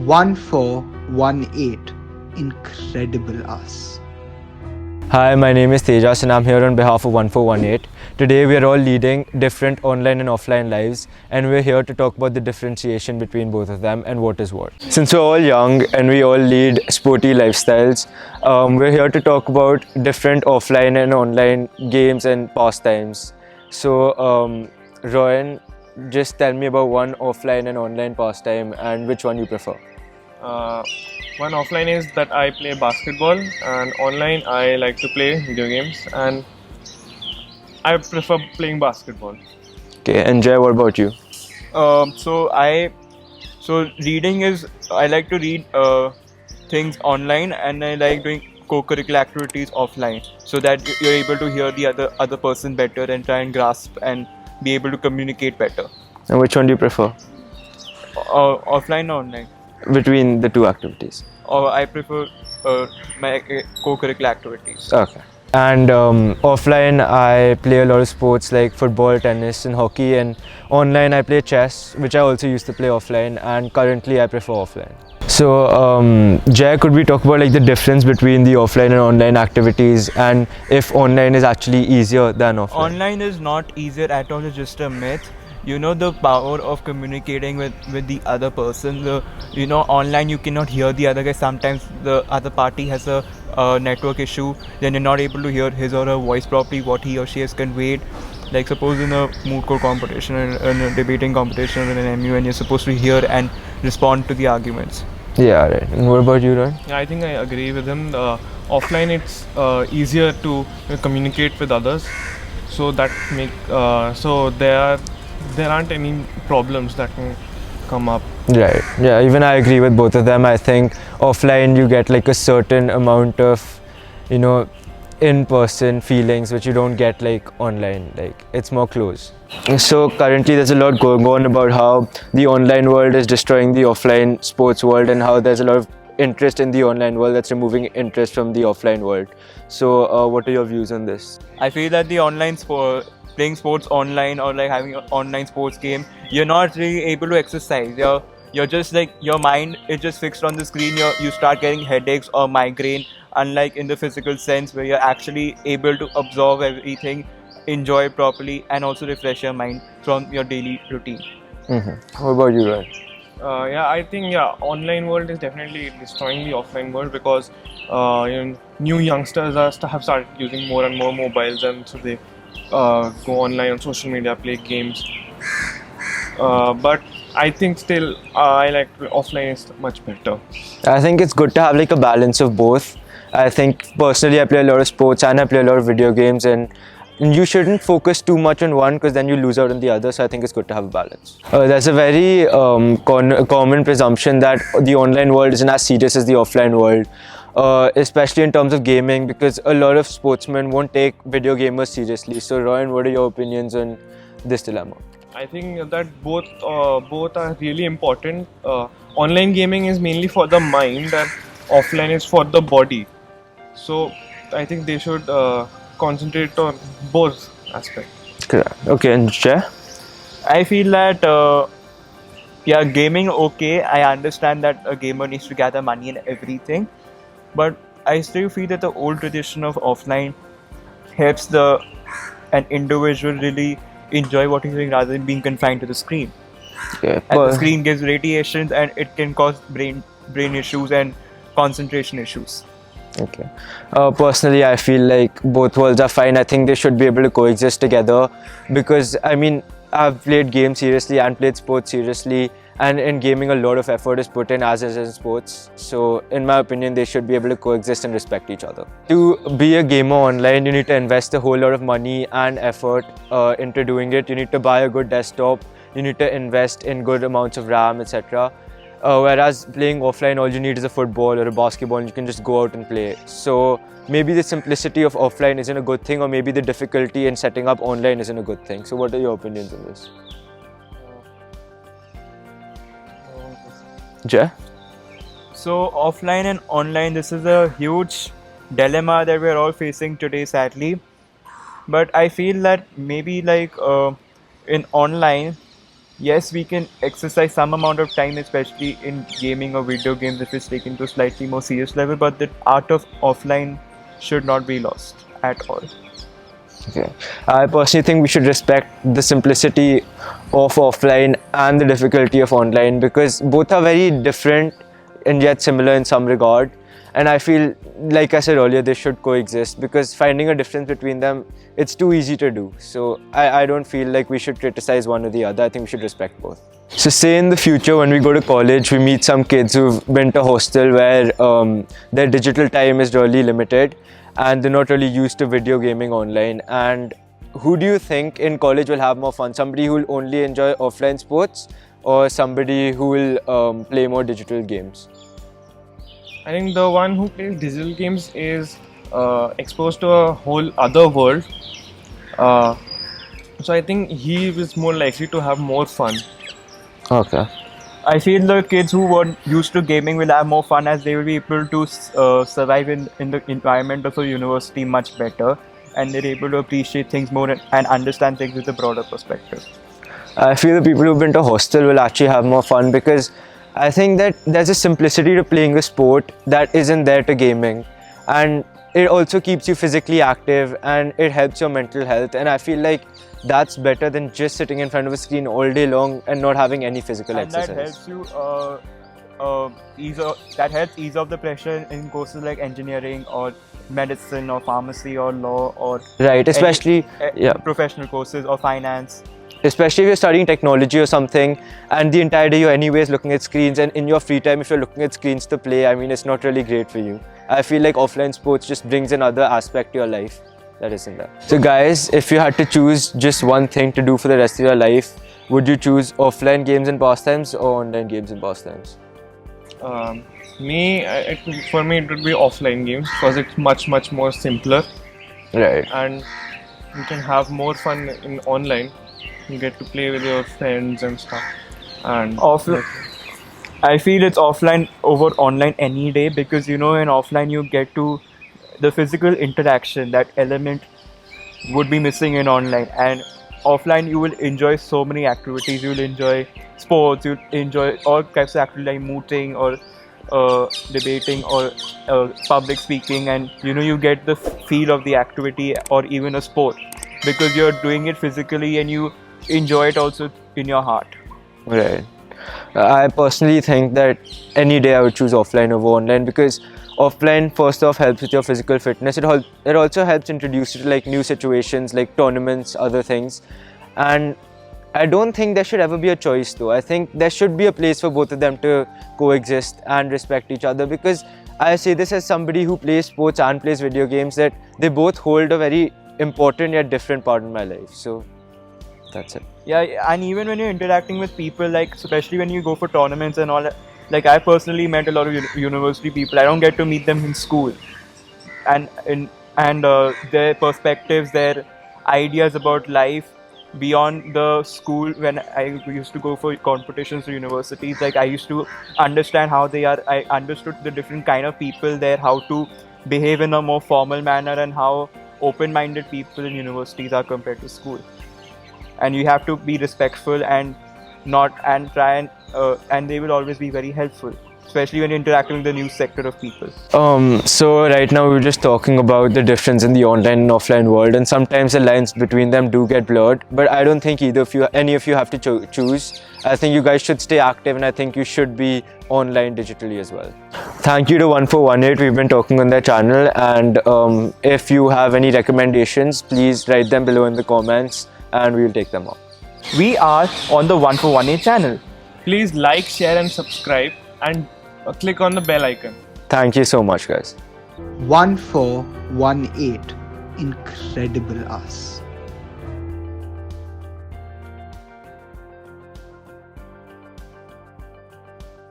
1418. Incredible us. Hi, my name is Tejas and I'm here on behalf of 1418. Today we are all leading different online and offline lives and we're here to talk about the differentiation between both of them and what is what. Since we're all young and we all lead sporty lifestyles, we're here to talk about different offline and online games and pastimes. So, Royen, just tell me about one offline and online pastime and which one you prefer. Uh, One offline is that I play basketball, and online I like to play video games, and I prefer playing basketball. Okay, and Jay, what about you? So reading is I like to read things online, and I like doing co-curricular activities offline, so that you're able to hear the other person better and try and grasp and be able to communicate better. And which one do you prefer Offline or online? between the two activities? Or I prefer my co-curricular activities. Okay. And offline, I play a lot of sports like football, tennis, and hockey. And online, I play chess, which I also used to play offline. And currently, I prefer offline. So, Jay, could we talk about like the difference between the offline and online activities, and if online is actually easier than offline? Online is not easier at all. It's just a myth. You know, the power of communicating with the other person. Online you cannot hear the other guy. Sometimes the other party has a network issue, then you're not able to hear his or her voice properly, what he or she has conveyed. Like suppose in a moot court competition, in a debating competition, in an MU, and you're supposed to hear and respond to the arguments. Yeah, right. And what about you, Roy? Yeah, I think I agree with him. Offline, it's easier to communicate with others, so that so there aren't any problems that can come up. Right. Yeah, even I agree with both of them. I think offline you get like a certain amount of, in-person feelings which you don't get like online. Like it's more close. So currently there's a lot going on about how the online world is destroying the offline sports world and how there's a lot of interest in the online world that's removing interest from the offline world. So what are your views on this? I feel that the playing sports online or like having an online sports game, you're not really able to exercise. You're just like your mind is just fixed on the screen. You start getting headaches or migraine. Unlike in the physical sense where you're actually able to absorb everything, enjoy properly, and also refresh your mind from your daily routine. Mm-hmm. What about you, Ryan? Yeah, I think online world is definitely destroying the offline world because new youngsters have started using more and more mobiles, and so they go online on social media, play games. But I think still I like offline is much better. I think it's good to have like a balance of both. I think personally I play a lot of sports and I play a lot of video games, and you shouldn't focus too much on one because then you lose out on the other. So I think it's good to have a balance. There's a very common presumption that the online world isn't as serious as the offline world, especially in terms of gaming, because a lot of sportsmen won't take video gamers seriously. So Royen, what are your opinions on this dilemma? I think that both are really important. Online gaming is mainly for the mind, and offline is for the body. So I think they should concentrate on both aspects. Correct. Okay, and Jay? I feel that gaming okay. I understand that a gamer needs to gather money and everything, but I still feel that the old tradition of offline helps an individual really enjoy what he's doing rather than being confined to the screen. Okay. And the screen gives radiations and it can cause brain issues and concentration issues. Okay. Personally, I feel like both worlds are fine. I think they should be able to coexist together because, I mean, I've played games seriously and played sports seriously, and in gaming a lot of effort is put in as is in sports. So in my opinion, they should be able to coexist and respect each other. To be a gamer online, you need to invest a whole lot of money and effort into doing it. You need to buy a good desktop, you need to invest in good amounts of RAM, etc. Whereas playing offline, all you need is a football or a basketball and you can just go out and play. So maybe the simplicity of offline isn't a good thing, or maybe the difficulty in setting up online isn't a good thing. So what are your opinions on this? Jay? So offline and online, this is a huge dilemma that we're all facing today, sadly. But I feel that maybe like in online, yes, we can exercise some amount of time, especially in gaming or video games if it's taken to a slightly more serious level, but the art of offline should not be lost at all. Okay. I personally think we should respect the simplicity of offline and the difficulty of online, because both are very different and yet similar in some regard. And I feel, like I said earlier, they should coexist, because finding a difference between them, it's too easy to do. So I don't feel like we should criticize one or the other. I think we should respect both. So say in the future when we go to college, we meet some kids who've been to hostel where their digital time is really limited and they're not really used to video gaming online. And who do you think in college will have more fun? Somebody who will only enjoy offline sports, or somebody who will play more digital games? I think the one who plays digital games is exposed to a whole other world. So I think he is more likely to have more fun. Okay. I feel the kids who weren't used to gaming will have more fun, as they will be able to survive in the environment of a university much better, and they're able to appreciate things more and understand things with a broader perspective. I feel the people who've been to hostel will actually have more fun, because I think that there's a simplicity to playing a sport that isn't there to gaming, and it also keeps you physically active and it helps your mental health. And I feel like that's better than just sitting in front of a screen all day long and not having any physical And exercise. that helps you ease off the pressure in courses like engineering or medicine or pharmacy or law or Right, especially professional courses or finance. especially if you're studying technology or something and the entire day you're anyways looking at screens, and in your free time if you're looking at screens to play, I mean, it's not really great for you. I feel like offline sports just brings another aspect to your life that isn't there. So guys, if you had to choose just one thing to do for the rest of your life, would you choose offline games and pastimes or online games and pastimes? For me, it would be offline games, because it's much more simpler, Right. and you can have more fun in online. You get to play with your friends and stuff. And I feel it's offline over online any day, because in offline you get to the physical interaction. That element would be missing in online, and offline you will enjoy so many activities. You'll enjoy sports, you'll enjoy all types of activities like mooting or debating or public speaking, and you get the feel of the activity or even a sport, because you're doing it physically and you enjoy it also in your heart. Right. I personally think that any day I would choose offline over online, because offline first off helps with your physical fitness. It also helps introduce you to like new situations like tournaments, other things. And I don't think there should ever be a choice though. I think there should be a place for both of them to coexist and respect each other, because I say this as somebody who plays sports and plays video games, that they both hold a very important yet different part in my life. So that's it. Yeah, and even when you're interacting with people, like especially when you go for tournaments and all, like I personally met a lot of university people. I don't get to meet them in school, and their perspectives, their ideas about life beyond the school. When I used to go for competitions to universities, like I used to understand how they are. I understood the different kind of people there, how to behave in a more formal manner, and how open-minded people in universities are compared to school. And you have to be respectful and try and they will always be very helpful, especially when you're interacting with the new sector of people. So right now we're just talking about the difference in the online and offline world, and sometimes the lines between them do get blurred, but I don't think any of you have to choose. I think you guys should stay active, and I think you should be online digitally as well. Thank you to 1418. We've been talking on their channel, and if you have any recommendations, please write them below in the comments and we'll take them up. We are on the 1418 channel. please like, share and subscribe, and click on the bell icon. Thank you so much, guys. 1418. Incredible us.